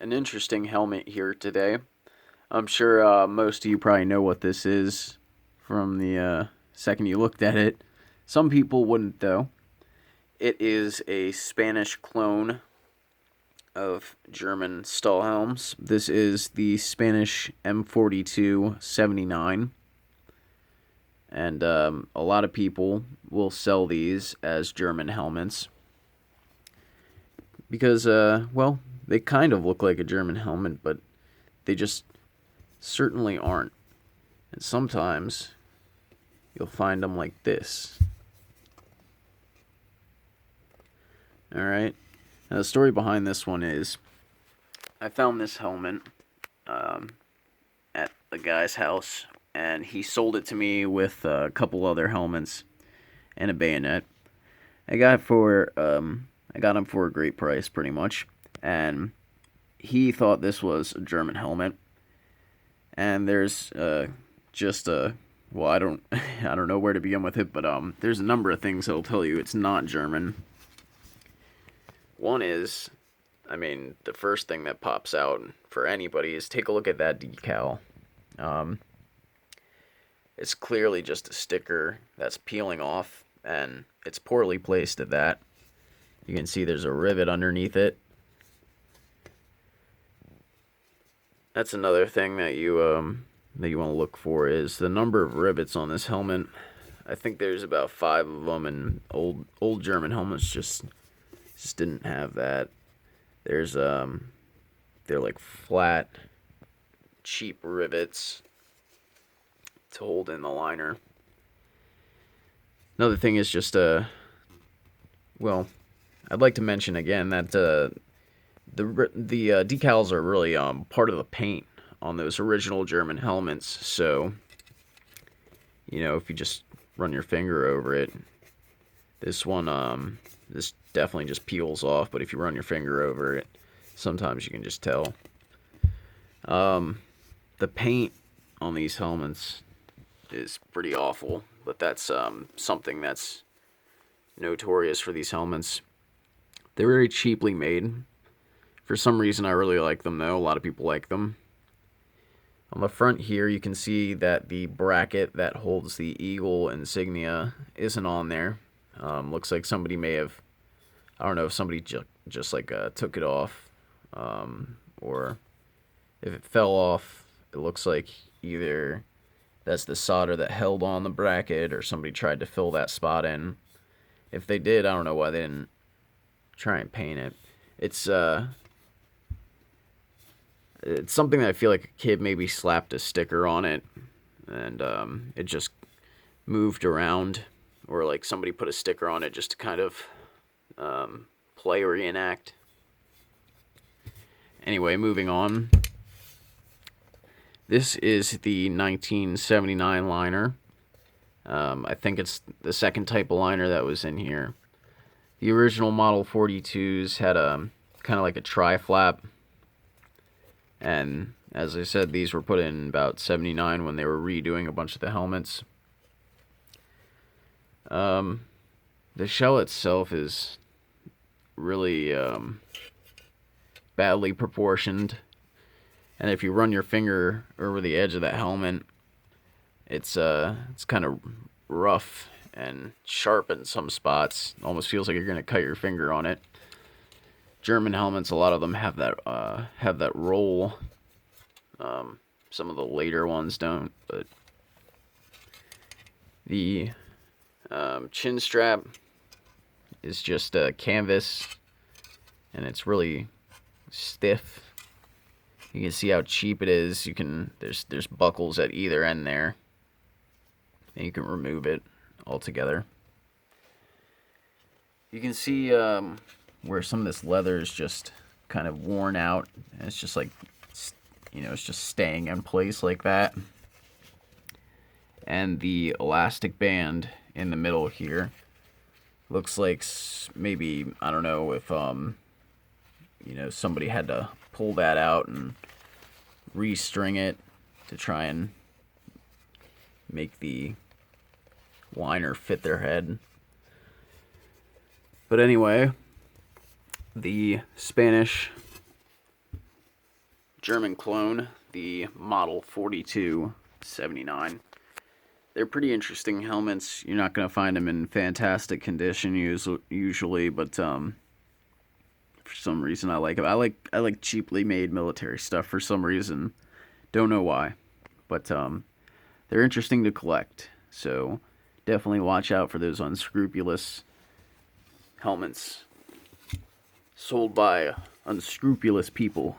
An interesting helmet here today. I'm sure most of you probably know what this is from the second you looked at it. Some people wouldn't, though. It is a Spanish clone of German stahlhelms. This is the Spanish M42 79, and a lot of people will sell these as German helmets because, well, they kind of look like a German helmet, but they just certainly aren't. And sometimes you'll find them like this. Alright. Now, the story behind this one is I found this helmet at a guy's house, and he sold it to me with a couple other helmets and a bayonet. I got him for a great price, pretty much, and he thought this was a German helmet. And there's just a well, I don't know where to begin with it, but there's a number of things that'll tell you it's not German. One is, the first thing that pops out for anybody is take a look at that decal. It's clearly just a sticker that's peeling off, and it's poorly placed at that. You can see there's a rivet underneath it. That's another thing that you want to look for is the number of rivets on this helmet. I think there's about 5 of them, and old German helmets just didn't have that. There's they're like flat, cheap rivets to hold in the liner. Another thing is just well, I'd like to mention again that the decals are really part of the paint on those original German helmets. So, if you just run your finger over it, this one this definitely just peels off. But if you run your finger over it, sometimes you can just tell. The paint on these helmets is pretty awful, but that's something that's notorious for these helmets. They're very cheaply made. For some reason, I really like them, though. A lot of people like them. On the front here, you can see that the bracket that holds the eagle insignia isn't on there. Looks like somebody may have, I don't know if somebody just took it off, or if it fell off, it looks like either that's the solder that held on the bracket or somebody tried to fill that spot in. If they did, I don't know why they didn't try and paint it. It's something that I feel like a kid maybe slapped a sticker on it, and it just moved around, or like somebody put a sticker on it just to kind of play or reenact. Anyway, moving on. This is the 1979 liner. I think it's the second type of liner that was in here. The original Model 42s had a kind of like a tri-flap. And as I said, these were put in about 79 when they were redoing a bunch of the helmets. The shell itself is really badly proportioned. And if you run your finger over the edge of that helmet, it's kind of rough and sharp in some spots. Almost feels like you're gonna cut your finger on it. German helmets, a lot of them have that roll. Some of the later ones don't, but the chin strap is just canvas, and it's really stiff. You can see how cheap it is. There's buckles at either end there, and you can remove it altogether. You can see where some of this leather is just kind of worn out, and it's just like, it's just staying in place like that. And the elastic band in the middle here looks like maybe, I don't know if somebody had to pull that out and restring it to try and make the liner fit their head. But anyway, the Spanish German clone, the Model 4279. They're pretty interesting helmets. You're not going to find them in fantastic condition usually, but for some reason I like them. I like cheaply made military stuff for some reason. Don't know why, but they're interesting to collect. So definitely watch out for those unscrupulous helmets sold by unscrupulous people.